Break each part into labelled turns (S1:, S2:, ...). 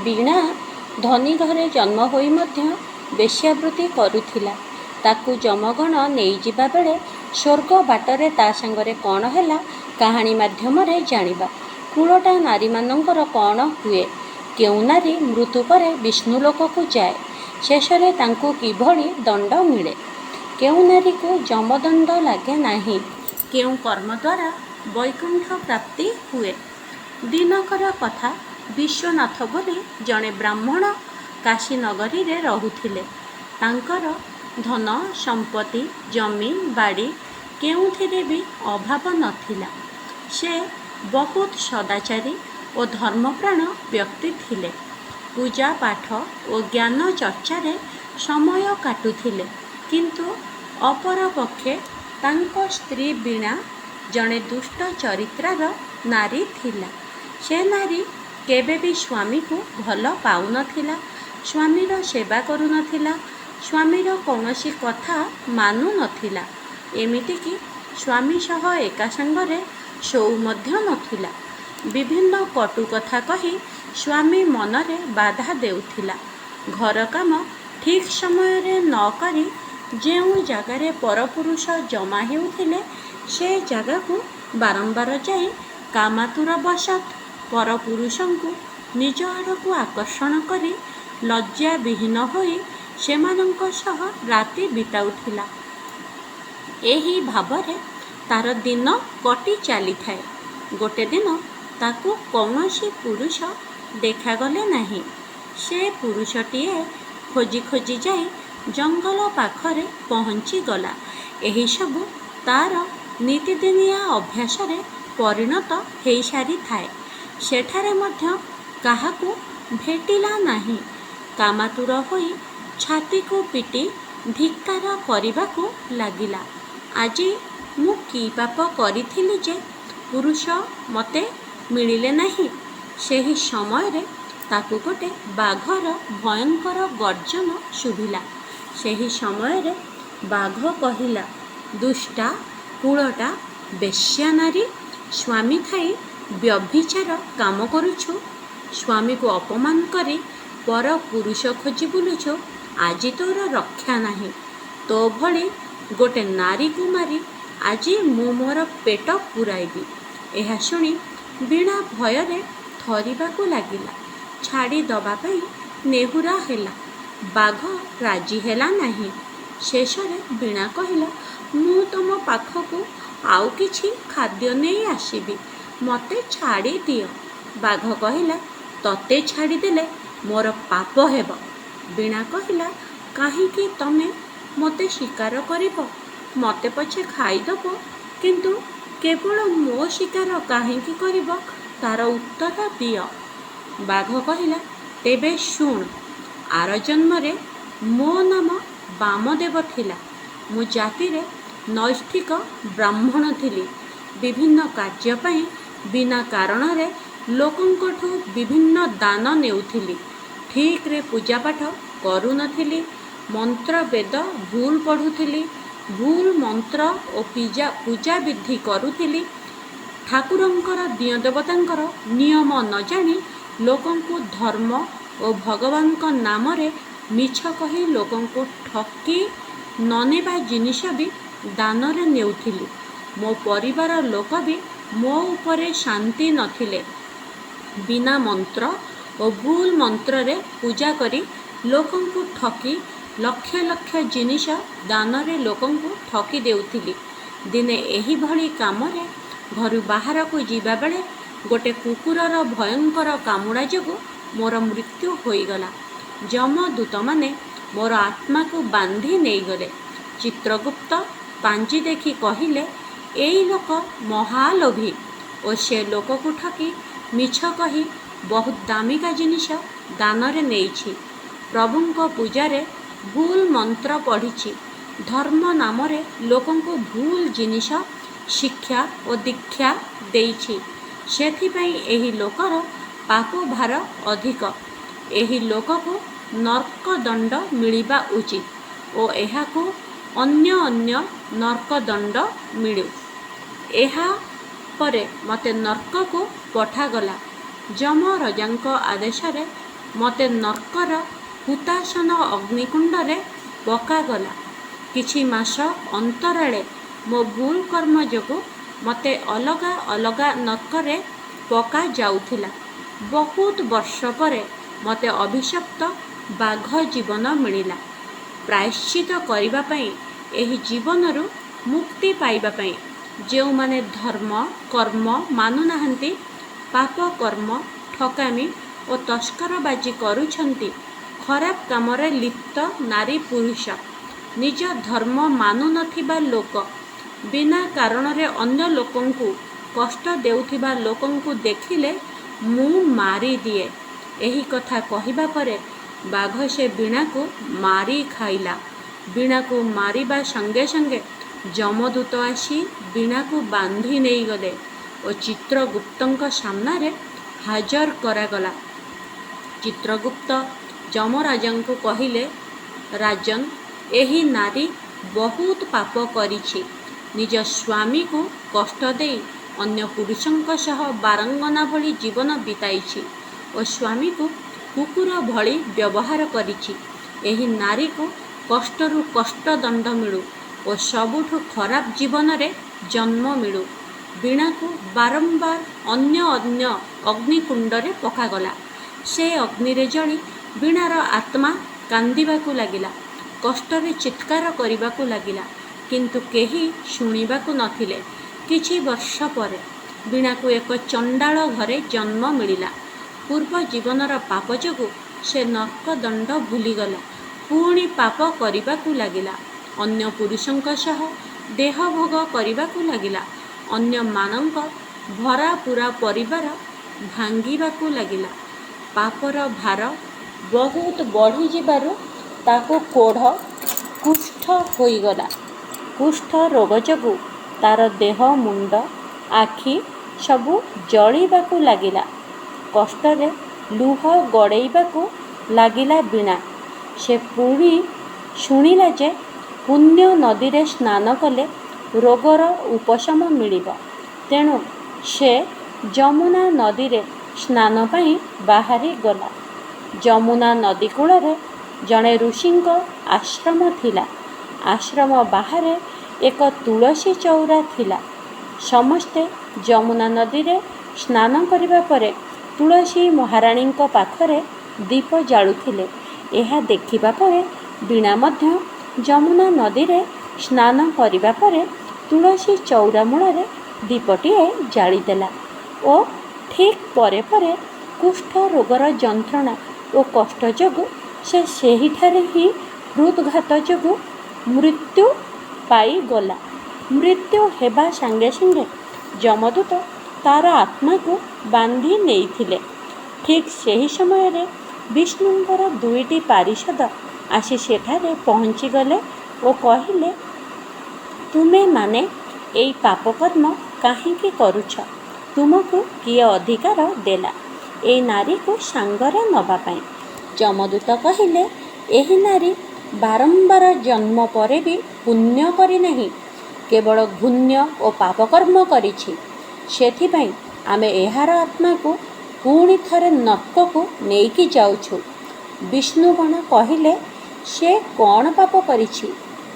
S1: ବୀଣା ଧନୀ ଘରେ ଜନ୍ମ ହୋଇ ମଧ୍ୟ ବେଶ୍ୟାବୃତ୍ତି କରୁଥିଲା। ତାକୁ ଯମଗଣ ନେଇଯିବା ବେଳେ ସ୍ୱର୍ଗ ବାଟରେ ତା ସାଙ୍ଗରେ କ'ଣ ହେଲା କାହାଣୀ ମାଧ୍ୟମରେ ଜାଣିବା। କୂଳଟା ନାରୀମାନଙ୍କର କ'ଣ ହୁଏ? କେଉଁ ନାରୀ ମୃତ୍ୟୁ ପରେ ବିଷ୍ଣୁଲୋକକୁ ଯାଏ? ଶେଷରେ ତାଙ୍କୁ କିଭଳି ଦଣ୍ଡ ମିଳେ? କେଉଁ ନାରୀକୁ ଯମଦଣ୍ଡ ଲାଗେ ନାହିଁ? କେଉଁ କର୍ମ ଦ୍ୱାରା ବୈକୁଣ୍ଠ ପ୍ରାପ୍ତି ହୁଏ? ଦିନକର କଥା। ବିଶ୍ୱନାଥ ବୋଲି ଜଣେ ବ୍ରାହ୍ମଣ କାଶୀନଗରୀରେ ରହୁଥିଲେ। ତାଙ୍କର ଧନ ସମ୍ପତ୍ତି ଜମି ବାଡ଼ି କେଉଁଥିରେ ବି ଅଭାବ ନଥିଲା। ସେ ବହୁତ ସଦାଚାରୀ ଓ ଧର୍ମପ୍ରାଣ ବ୍ୟକ୍ତି ଥିଲେ। ପୂଜା ପାଠ ଓ ଜ୍ଞାନ ଚର୍ଚ୍ଚାରେ ସମୟ କାଟୁଥିଲେ। କିନ୍ତୁ ଅପରପକ୍ଷେ ତାଙ୍କ ସ୍ତ୍ରୀ ବୀଣା ଜଣେ ଦୁଷ୍ଟ ଚରିତ୍ରାର ନାରୀ ଥିଲା। ସେ ନାରୀ କେବେ ବି ସ୍ୱାମୀକୁ ଭଲ ପାଉନଥିଲା, ସ୍ୱାମୀର ସେବା କରୁନଥିଲା, ସ୍ୱାମୀର କୌଣସି କଥା ମାନୁନଥିଲା। ଏମିତିକି ସ୍ୱାମୀ ସହ ଏକା ସାଙ୍ଗରେ ଶୋଉ ମଧ୍ୟ ନଥିଲା। ବିଭିନ୍ନ କଟୁ କଥା କହି ସ୍ୱାମୀ ମନରେ ବାଧା ଦେଉଥିଲା। ଘର କାମ ଠିକ୍ ସମୟରେ ନ କରି ଯେଉଁ ଜାଗାରେ ପରପୁରୁଷ ଜମା ହେଉଥିଲେ ସେ ଜାଗାକୁ ବାରମ୍ବାର ଯାଇ କାମାତୁରବଶତ୍ ପରପୁରୁଷଙ୍କୁ ନିଜ ଆଡ଼କୁ ଆକର୍ଷଣ କରି ଲଜ୍ଜାବିହୀନ ହୋଇ ସେମାନଙ୍କ ସହ ରାତି ବିତାଉଥିଲା। ଏହି ଭାବରେ ତାର ଦିନ କଟି ଚାଲିଥାଏ। ଗୋଟେ ଦିନ ତାକୁ କୌଣସି ପୁରୁଷ ଦେଖାଗଲେ ନାହିଁ। ସେ ପୁରୁଷଟିଏ ଖୋଜି ଖୋଜି ଯାଇ ଜଙ୍ଗଲ ପାଖରେ ପହଞ୍ଚିଗଲା। ଏହିସବୁ ତାର ନିତିଦିନିଆ ଅଭ୍ୟାସରେ ପରିଣତ ହେଇସାରିଥାଏ। ସେଠାରେ ମଧ୍ୟ କାହାକୁ ଭେଟିଲା ନାହିଁ। କାମାତୁର ହୋଇ ଛାତିକୁ ପିଟି ଧିକ୍କାର କରିବାକୁ ଲାଗିଲା। ଆଜି ମୁଁ କି ପାପ କରିଥିଲି ଯେ ପୁରୁଷ ମୋତେ ମିଳିଲେ ନାହିଁ? ସେହି ସମୟରେ ତାକୁ ଗୋଟେ ବାଘର ଭୟଙ୍କର ଗର୍ଜନ ଶୁଭିଲା। ସେହି ସମୟରେ ବାଘ କହିଲା, ଦୁଷ୍ଟା କୁଳଟା ବେଶ୍ୟା ନାରୀ, ସ୍ୱାମୀ ଥାଇ ବ୍ୟଭିଚାର କାମ କରୁଛୁ, ସ୍ୱାମୀକୁ ଅପମାନ କରି ପର ପୁରୁଷ ଖୋଜି ବୁଲୁଛୁ, ଆଜି ତୋର ରକ୍ଷା ନାହିଁ। ତୋ ଭଳି ଗୋଟେ ନାରୀକୁ ମାରି ଆଜି ମୁଁ ମୋର ପେଟ ପୂରାଇବି। ଏହା ଶୁଣି ବୀଣା ଭୟରେ ଥରିବାକୁ ଲାଗିଲା। ଛାଡ଼ି ଦବା ପାଇଁ ନେହୁରା ହେଲା। ବାଘ ରାଜି ହେଲା ନାହିଁ। ଶେଷରେ ବୀଣା କହିଲା, ମୁଁ ତମ ପାଖକୁ ଆଉ କିଛି ଖାଦ୍ୟ ନେଇ ଆସିବି, ମୋତେ ଛାଡ଼ି ଦିଅ। ବାଘ କହିଲା, ତତେ ଛାଡ଼ିଦେଲେ ମୋର ପାପ ହେବ। ବୀଣା କହିଲା, କାହିଁକି ତମେ ମୋତେ ଶିକାର କରିବ? ମୋତେ ପଛେ ଖାଇଦବ, କିନ୍ତୁ କେବଳ ମୋ ଶିକାର କାହିଁକି କରିବ ତାର ଉତ୍ତର ଦିଅ। ବାଘ କହିଲା, ତେବେ ଶୁଣ, ଆର ଜନ୍ମରେ ମୋ ନାମ ବାମଦେବ ଥିଲା। ମୁଁ ଜାତିରେ ନୈଷ୍ଠିକ ବ୍ରାହ୍ମଣ ଥିଲି। ବିଭିନ୍ନ କାର୍ଯ୍ୟ ପାଇଁ ବିନା କାରଣରେ ଲୋକଙ୍କଠୁ ବିଭିନ୍ନ ଦାନ ନେଉଥିଲି। ଠିକ୍ରେ ପୂଜାପାଠ କରୁନଥିଲି। ମନ୍ତ୍ର ବେଦ ଭୁଲ ପଢ଼ୁଥିଲି। ଭୁଲ ମନ୍ତ୍ର ଓ ପୂଜାବିଧି କରୁଥିଲି। ଠାକୁରଙ୍କର ଦିଅଁ ଦେବତାଙ୍କର ନିୟମ ନ ଜାଣି ଲୋକଙ୍କୁ ଧର୍ମ ଓ ଭଗବାନଙ୍କ ନାମରେ ମିଛ କହି ଲୋକଙ୍କୁ ଠକି ନ ନେବା ଜିନିଷ ବି ଦାନରେ ନେଉଥିଲି। ମୋ ପରିବାର ଲୋକ ବି ମୋ ଉପରେ ଶାନ୍ତି ନଥିଲେ। ବିନା ମନ୍ତ୍ର ଓ ଭୁଲ ମନ୍ତ୍ରରେ ପୂଜା କରି ଲୋକଙ୍କୁ ଠକି ଲକ୍ଷ ଲକ୍ଷ ଜିନିଷ ଦାନରେ ଲୋକଙ୍କୁ ଠକି ଦେଉଥିଲି। ଦିନେ ଏହିଭଳି କାମରେ ଘରୁ ବାହାରକୁ ଯିବାବେଳେ ଗୋଟେ କୁକୁରର ଭୟଙ୍କର କାମୁଡ଼ା ଯୋଗୁଁ ମୋର ମୃତ୍ୟୁ ହୋଇଗଲା। ଯମଦୂତମାନେ ମୋର ଆତ୍ମାକୁ ବାନ୍ଧି ନେଇଗଲେ। ଚିତ୍ରଗୁପ୍ତ ପାଞ୍ଜି ଦେଖି କହିଲେ, ଏଇ ଲୋକ ମହାଲୋଭୀ ଓ ସେ ଲୋକକୁ ଠକି ମିଛ କହି ବହୁତ ଦାମିକା ଜିନିଷ ଦାନରେ ନେଇଛି। ପ୍ରଭୁଙ୍କ ପୂଜାରେ ଭୁଲ ମନ୍ତ୍ର ପଢ଼ିଛି। ଧର୍ମ ନାମରେ ଲୋକଙ୍କୁ ଭୁଲ ଜିନିଷ ଶିକ୍ଷା ଓ ଦୀକ୍ଷା ଦେଇଛି। ସେଥିପାଇଁ ଏହି ଲୋକର ପାପ ଭାର ଅଧିକ। ଏହି ଲୋକକୁ ନର୍କଦଣ୍ଡ ମିଳିବା ଉଚିତ ଓ ଏହାକୁ ଅନ୍ୟ ନର୍କଦଣ୍ଡ ମିଳୁ। ଏହା ପରେ ମୋତେ ନର୍କକୁ ପଠାଗଲା। ଯମରାଜାଙ୍କ ଆଦେଶରେ ମୋତେ ନର୍କର ହୁତାଶନ ଅଗ୍ନିକୁଣ୍ଡରେ ପକାଗଲା। କିଛି ମାସ ଅନ୍ତରାଳେ ମୋ ଭୁଲ କର୍ମ ଯୋଗୁଁ ମୋତେ ଅଲଗା ଅଲଗା ନର୍କରେ ପକାଯାଉଥିଲା। ବହୁତ ବର୍ଷ ପରେ ମୋତେ ଅଭିଶପ୍ତ ବାଘ ଜୀବନ ମିଳିଲା। ପ୍ରାୟଶ୍ଚିତ କରିବା ପାଇଁ, ଏହି ଜୀବନରୁ ମୁକ୍ତି ପାଇବା ପାଇଁ ଯେଉଁମାନେ ଧର୍ମ କର୍ମ ମାନୁନାହାନ୍ତି, ପାପ କର୍ମ, ଠକାମି ଓ ତସ୍କରବାଜି କରୁଛନ୍ତି, ଖରାପ କାମରେ ଲିପ୍ତ ନାରୀ ପୁରୁଷ, ନିଜ ଧର୍ମ ମାନୁନଥିବା ଲୋକ, ବିନା କାରଣରେ ଅନ୍ୟ ଲୋକଙ୍କୁ କଷ୍ଟ ଦେଉଥିବା ଲୋକଙ୍କୁ ଦେଖିଲେ ମୁଁ ମାରିଦିଏ। ଏହି କଥା କହିବା ପରେ ବାଘ ସେ ବୀଣାକୁ ମାରି ଖାଇଲା। ବୀଣାକୁ ମାରିବା ସଙ୍ଗେ ସଙ୍ଗେ ଯମଦୂତ ଆସି ବୀଣାକୁ ବାନ୍ଧି ନେଇଗଲେ ଓ ଚିତ୍ରଗୁପ୍ତଙ୍କ ସାମ୍ନାରେ ହାଜର କରାଗଲା। ଚିତ୍ରଗୁପ୍ତ ଯମରାଜଙ୍କୁ କହିଲେ, ରାଜନ୍, ଏହି ନାରୀ ବହୁତ ପାପ କରିଛି। ନିଜ ସ୍ୱାମୀକୁ କଷ୍ଟ ଦେଇ ଅନ୍ୟ ପୁରୁଷଙ୍କ ସହ ବାରଙ୍ଗନା ଭଳି ଜୀବନ ବିତାଇଛି ଓ ସ୍ୱାମୀକୁ କୁକୁର ଭଳି ବ୍ୟବହାର କରିଛି। ଏହି ନାରୀକୁ କଷ୍ଟରୁ କଷ୍ଟ ଦଣ୍ଡ ମିଳୁ ଓ ସବୁଠୁ ଖରାପ ଜୀବନରେ ଜନ୍ମ ମିଳୁ। ବୀଣାକୁ ବାରମ୍ବାର ଅନ୍ୟ ଅନ୍ୟ ଅଗ୍ନିକୁଣ୍ଡରେ ପକାଗଲା। ସେ ଅଗ୍ନିରେ ଜଳି ବୀଣାର ଆତ୍ମା କାନ୍ଦିବାକୁ ଲାଗିଲା, କଷ୍ଟରେ ଚିତ୍କାର କରିବାକୁ ଲାଗିଲା, କିନ୍ତୁ କେହି ଶୁଣିବାକୁ ନଥିଲେ। କିଛି ବର୍ଷ ପରେ ବୀଣାକୁ ଏକ ଚଣ୍ଡାଳ ଘରେ ଜନ୍ମ ମିଳିଲା। ପୂର୍ବ ଜୀବନର ପାପ ଯୋଗୁଁ ସେ ନର୍କଦଣ୍ଡ ଭୁଲିଗଲା। ପୁଣି ପାପ କରିବାକୁ ଲାଗିଲା। ଅନ୍ୟ ପୁରୁଷଙ୍କ ସହ ଦେହଭୋଗ କରିବାକୁ ଲାଗିଲା। ଅନ୍ୟମାନଙ୍କ ଭରାପୁରା ପରିବାର ଭାଙ୍ଗିବାକୁ ଲାଗିଲା। ପାପର ଭାର ବହୁତ ବଢ଼ିଯିବାରୁ ତାକୁ କୋଢ଼ କୁଷ୍ଠ ହୋଇଗଲା। କୁଷ୍ଠ ରୋଗ ଯୋଗୁଁ ତାର ଦେହ, ମୁଣ୍ଡ, ଆଖି ସବୁ ଜଳିବାକୁ ଲାଗିଲା। କଷ୍ଟରେ ଲୁହ ଗଡ଼େଇବାକୁ ଲାଗିଲା ବୀଣା। ସେ ପୁଣି ଶୁଣିଲା ଯେ ପୁଣ୍ୟ ନଦୀରେ ସ୍ନାନ କଲେ ରୋଗର ଉପଶମ ମିଳିବ। ତେଣୁ ସେ ଯମୁନା ନଦୀରେ ସ୍ନାନ ପାଇଁ ବାହାରି ଗଲା। ଯମୁନା ନଦୀ କୂଳରେ ଜଣେ ଋଷିଙ୍କ ଆଶ୍ରମ ଥିଲା। ଆଶ୍ରମ ବାହାରେ ଏକ ତୁଳସୀ ଚଉରା ଥିଲା। ସମସ୍ତେ ଯମୁନା ନଦୀରେ ସ୍ନାନ କରିବା ପରେ ତୁଳସୀ ମହାରାଣୀଙ୍କ ପାଖରେ ଦୀପ ଜାଳୁଥିଲେ। ଏହା ଦେଖିବା ପରେ ବୀଣା ମଧ୍ୟ ଯମୁନା ନଦୀରେ ସ୍ନାନ କରିବା ପରେ ତୁଳସୀ ଚଉରା ମୂଳରେ ଦୀପଟିଏ ଜାଳିଦେଲା ଓ ଠିକ୍ ପରେ ପରେ କୁଷ୍ଠ ରୋଗର ଯନ୍ତ୍ରଣା ଓ କଷ୍ଟ ଯୋଗୁଁ ସେ ସେହିଠାରେ ହିଁ ହୃଦଘାତ ଯୋଗୁଁ ମୃତ୍ୟୁ ପାଇଗଲା। ମୃତ୍ୟୁ ହେବା ସାଙ୍ଗେ ସାଙ୍ଗେ ଯମଦୂତ ତାର ଆତ୍ମାକୁ ବାନ୍ଧି ନେଇଥିଲେ। ଠିକ୍ ସେହି ସମୟରେ ବିଷ୍ଣୁଙ୍କର ଦୁଇଟି ପାରିଷଦ ଆସି ସେଠାରେ ପହଞ୍ଚିଗଲେ ଓ କହିଲେ, ତୁମେମାନେ ଏଇ ପାପକର୍ମ କାହିଁକି କରୁଛ? ତୁମକୁ କିଏ ଅଧିକାର ଦେଲା ଏଇ ନାରୀକୁ ସାଙ୍ଗରେ ନେବା ପାଇଁ? ଯମଦୂତ କହିଲେ, ଏହି ନାରୀ ବାରମ୍ବାର ଜନ୍ମ ପରେ ବି ପୁଣ୍ୟ କରିନାହିଁ, କେବଳ ଘୃଣ୍ୟ ଓ ପାପକର୍ମ କରିଛି। ସେଥିପାଇଁ ଆମେ ଏହାର ଆତ୍ମାକୁ ପୁଣି ଥରେ ନର୍କକୁ ନେଇକି ଯାଉଛୁ। ବିଷ୍ଣୁଗଣ କହିଲେ, ସେ କ'ଣ ପାପ କରିଛି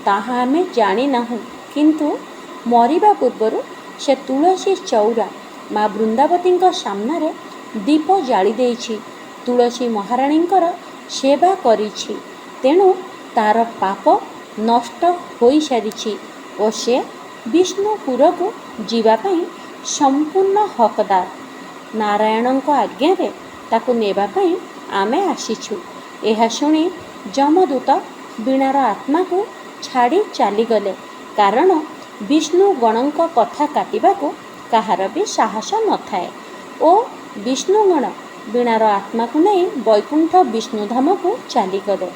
S1: ତାହା ଆମେ ଜାଣିନାହୁଁ, କିନ୍ତୁ ମରିବା ପୂର୍ବରୁ ସେ ତୁଳସୀ ଚଉରା ମା ବୃନ୍ଦାବତୀଙ୍କ ସାମ୍ନାରେ ଦୀପ ଜାଳି ଦେଇଛି, ତୁଳସୀ ମହାରାଣୀଙ୍କର ସେବା କରିଛି। ତେଣୁ ତାର ପାପ ନଷ୍ଟ ହୋଇସାରିଛି ଓ ସେ ବିଷ୍ଣୁପୁରକୁ ଯିବା ପାଇଁ ସମ୍ପୂର୍ଣ୍ଣ ହକଦାର। ନାରାୟଣଙ୍କ ଆଜ୍ଞାରେ ତାକୁ ନେବା ପାଇଁ ଆମେ ଆସିଛୁ। ଏହା ଶୁଣି ଯମଦୂତ ବୀଣାର ଆତ୍ମାକୁ ଛାଡ଼ି ଚାଲିଗଲେ, କାରଣ ବିଷ୍ଣୁଗଣଙ୍କ କଥା କାଟିବାକୁ କାହାର ବି ସାହସ ନଥାଏ ଓ ବିଷ୍ଣୁଗଣ ବୀଣାର ଆତ୍ମାକୁ ନେଇ ବୈକୁଣ୍ଠ ବିଷ୍ଣୁଧାମକୁ ଚାଲିଗଲେ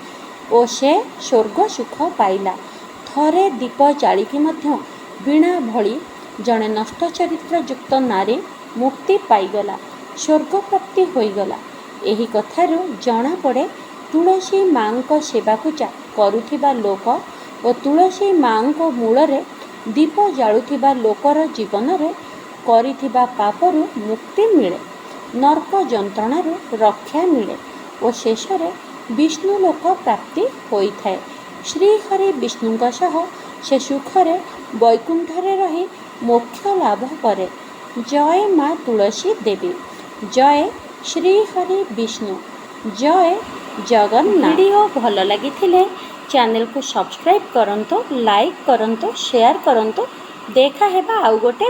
S1: ଓ ସେ ସ୍ୱର୍ଗ ସୁଖ ପାଇଲା। ଥରେ ଦୀପ ଜାଳିକି ମଧ୍ୟ ବୀଣା ଭଳି ଜଣେ ନଷ୍ଟ ଚରିତ୍ରଯୁକ୍ତ ନାରୀ ମୁକ୍ତି ପାଇଗଲା, ସ୍ୱର୍ଗ ପ୍ରାପ୍ତି ହୋଇଗଲା। ଏହି କଥାରୁ ଜଣାପଡ଼େ ତୁଳସୀ ମାଙ୍କ ସେବାପୂଜା କରୁଥିବା ଲୋକ ଓ ତୁଳସୀ ମାଙ୍କ ମୂଳରେ ଦୀପ ଜାଳୁଥିବା ଲୋକର ଜୀବନରେ କରିଥିବା ପାପରୁ ମୁକ୍ତି ମିଳେ, ନର୍କ ଯନ୍ତ୍ରଣାରୁ ରକ୍ଷା ମିଳେ ଓ ଶେଷରେ ବିଷ୍ଣୁ ଲୋକ ପ୍ରାପ୍ତି ହୋଇଥାଏ। ଶ୍ରୀହରି ବିଷ୍ଣୁଙ୍କ ସହ ସେ ସୁଖରେ ବୈକୁଣ୍ଠରେ ରହି ମୋକ୍ଷ ଲାଭ କରେ। ଜୟ ମା ତୁଳସୀ ଦେବୀ। ଜୟ ଶ୍ରୀହରି ବିଷ୍ଣୁ। ଜୟ ଜଗନ୍ନାଥ। ଭିଡ଼ିଓ ଭଲ ଲାଗିଥିଲେ ଚ୍ୟାନେଲକୁ ସବସ୍କ୍ରାଇବ୍ କରନ୍ତୁ, ଲାଇକ୍ କରନ୍ତୁ, ସେୟାର କରନ୍ତୁ। ଦେଖା ହେବା ଆଉ ଗୋଟେ